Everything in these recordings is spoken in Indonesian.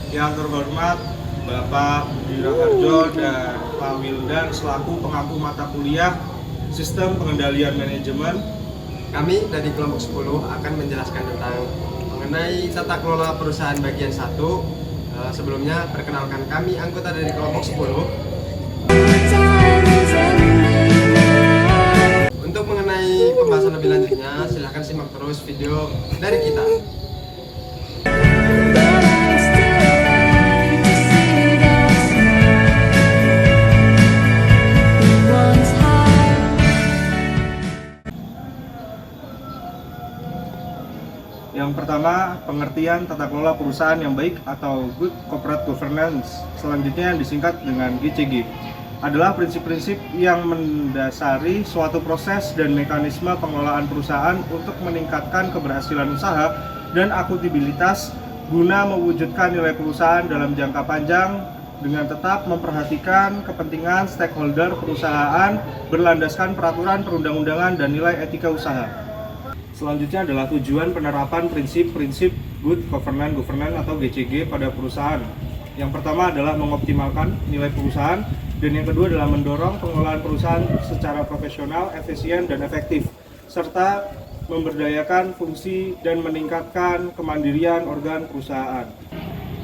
Yang terhormat Bapak Budi Raharjo dan Pak Wildan selaku pengampu mata kuliah Sistem Pengendalian Manajemen. Kami dari kelompok 10 akan menjelaskan tentang mengenai tata kelola perusahaan bagian 1. Sebelumnya perkenalkan, kami anggota dari kelompok 10. Untuk mengenai pembahasan lebih lanjutnya, silahkan simak terus video dari kita. Yang pertama, pengertian tata kelola perusahaan yang baik atau Good Corporate Governance, selanjutnya yang disingkat dengan GCG, adalah prinsip-prinsip yang mendasari suatu proses dan mekanisme pengelolaan perusahaan untuk meningkatkan keberhasilan usaha dan akuntabilitas guna mewujudkan nilai perusahaan dalam jangka panjang dengan tetap memperhatikan kepentingan stakeholder perusahaan berlandaskan peraturan perundang-undangan dan nilai etika usaha. Selanjutnya adalah tujuan penerapan prinsip-prinsip Good Governance atau GCG pada perusahaan. Yang pertama adalah mengoptimalkan nilai perusahaan, dan yang kedua adalah mendorong pengelolaan perusahaan secara profesional, efisien, dan efektif, serta memberdayakan fungsi dan meningkatkan kemandirian organ perusahaan.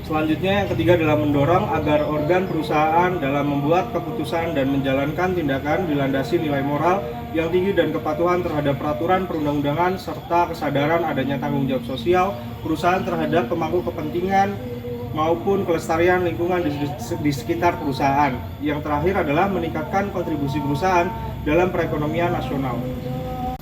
Selanjutnya yang ketiga adalah mendorong agar organ perusahaan dalam membuat keputusan dan menjalankan tindakan dilandasi nilai moral yang tinggi dan kepatuhan terhadap peraturan perundang-undangan serta kesadaran adanya tanggung jawab sosial perusahaan terhadap pemangku kepentingan maupun kelestarian lingkungan di sekitar perusahaan. Yang terakhir adalah meningkatkan kontribusi perusahaan dalam perekonomian nasional.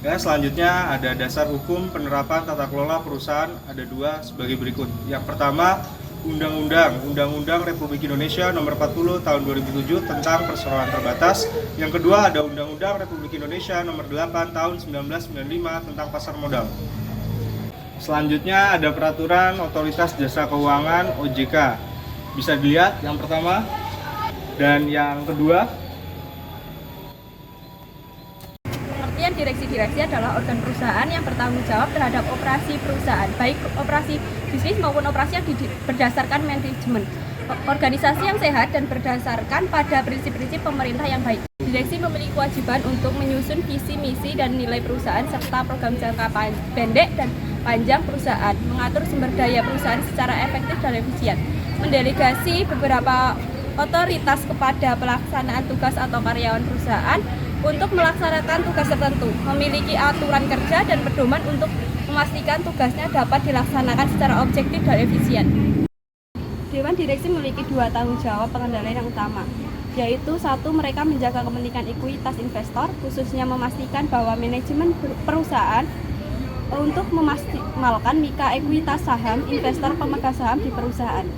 Ya, selanjutnya ada dasar hukum penerapan tata kelola perusahaan, ada dua sebagai berikut. Yang pertama, Undang-Undang Republik Indonesia Nomor 40 Tahun 2007 tentang Perseroan Terbatas. Yang kedua ada Undang-Undang Republik Indonesia Nomor 8 Tahun 1995 tentang Pasar Modal. Selanjutnya ada Peraturan Otoritas Jasa Keuangan OJK. Bisa dilihat yang pertama dan yang kedua. Direksi adalah organ perusahaan yang bertanggung jawab terhadap operasi perusahaan, baik operasi bisnis maupun operasi yang berdasarkan manajemen organisasi yang sehat dan berdasarkan pada prinsip-prinsip pemerintah yang baik. Direksi memiliki kewajiban untuk menyusun visi, misi, dan nilai perusahaan serta program jangka pendek dan panjang perusahaan, mengatur sumber daya perusahaan secara efektif dan efisien, mendelegasi beberapa otoritas kepada pelaksanaan tugas atau karyawan perusahaan untuk melaksanakan tugas tertentu, memiliki aturan kerja dan pedoman untuk memastikan tugasnya dapat dilaksanakan secara objektif dan efisien. Dewan Direksi memiliki dua tanggung jawab pengendalian yang utama, yaitu satu, mereka menjaga kepentingan ekuitas investor, khususnya memastikan bahwa manajemen perusahaan untuk memaksimalkan mika ekuitas saham investor pemegang saham di perusahaan.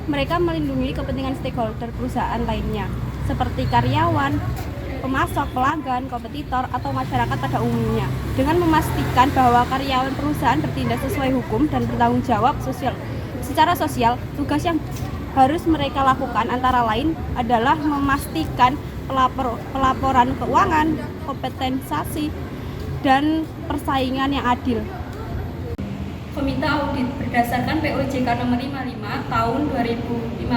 Mereka melindungi kepentingan stakeholder perusahaan lainnya, seperti karyawan, pemasok, pelanggan, kompetitor, atau masyarakat pada umumnya, dengan memastikan bahwa karyawan perusahaan bertindak sesuai hukum dan bertanggung jawab secara sosial. Tugas yang harus mereka lakukan antara lain adalah memastikan pelaporan keuangan, kompensasi, dan persaingan yang adil. Komite Audit berdasarkan POJK nomor 55 tahun 2015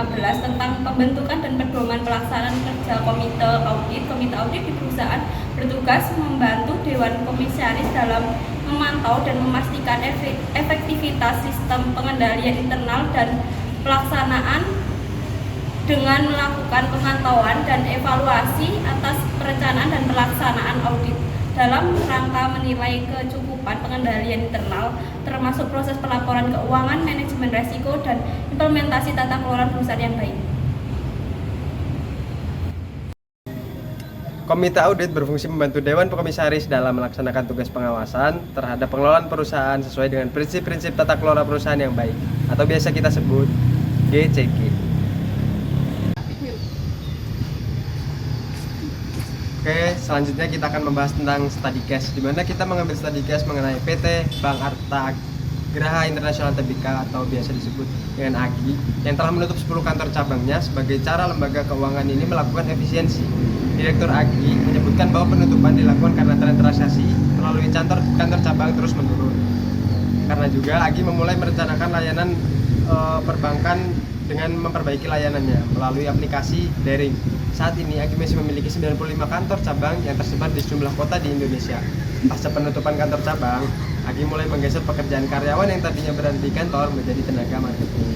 tentang pembentukan dan pedoman pelaksanaan kerja Komite Audit. Komite Audit di perusahaan bertugas membantu Dewan Komisaris dalam memantau dan memastikan efektivitas sistem pengendalian internal dan pelaksanaan dengan melakukan pemantauan dan evaluasi atas perencanaan dan pelaksanaan audit dalam rangka menilai kecukupan pengendalian internal, termasuk proses pelaporan keuangan, manajemen resiko, dan implementasi tata kelola perusahaan yang baik. Komite Audit berfungsi membantu Dewan Komisaris dalam melaksanakan tugas pengawasan terhadap pengelolaan perusahaan sesuai dengan prinsip-prinsip tata kelola perusahaan yang baik, atau biasa kita sebut GCG. Oke, selanjutnya kita akan membahas tentang study case, di mana kita mengambil study case mengenai PT Bank Arta Graha Internasional Tbk atau biasa disebut dengan AGI yang telah menutup 10 kantor cabangnya. Sebagai cara lembaga keuangan ini melakukan efisiensi, Direktur AGI menyebutkan bahwa penutupan dilakukan karena tren transaksi melalui kantor cabang terus menurun. Karena juga AGI memulai merencanakan layanan perbankan dengan memperbaiki layanannya melalui aplikasi daring. Saat ini Agi masih memiliki 95 kantor cabang yang tersebar di sejumlah kota di Indonesia. Pasca penutupan kantor cabang, Agi mulai menggeser pekerjaan karyawan yang tadinya berada di kantor menjadi tenaga marketing.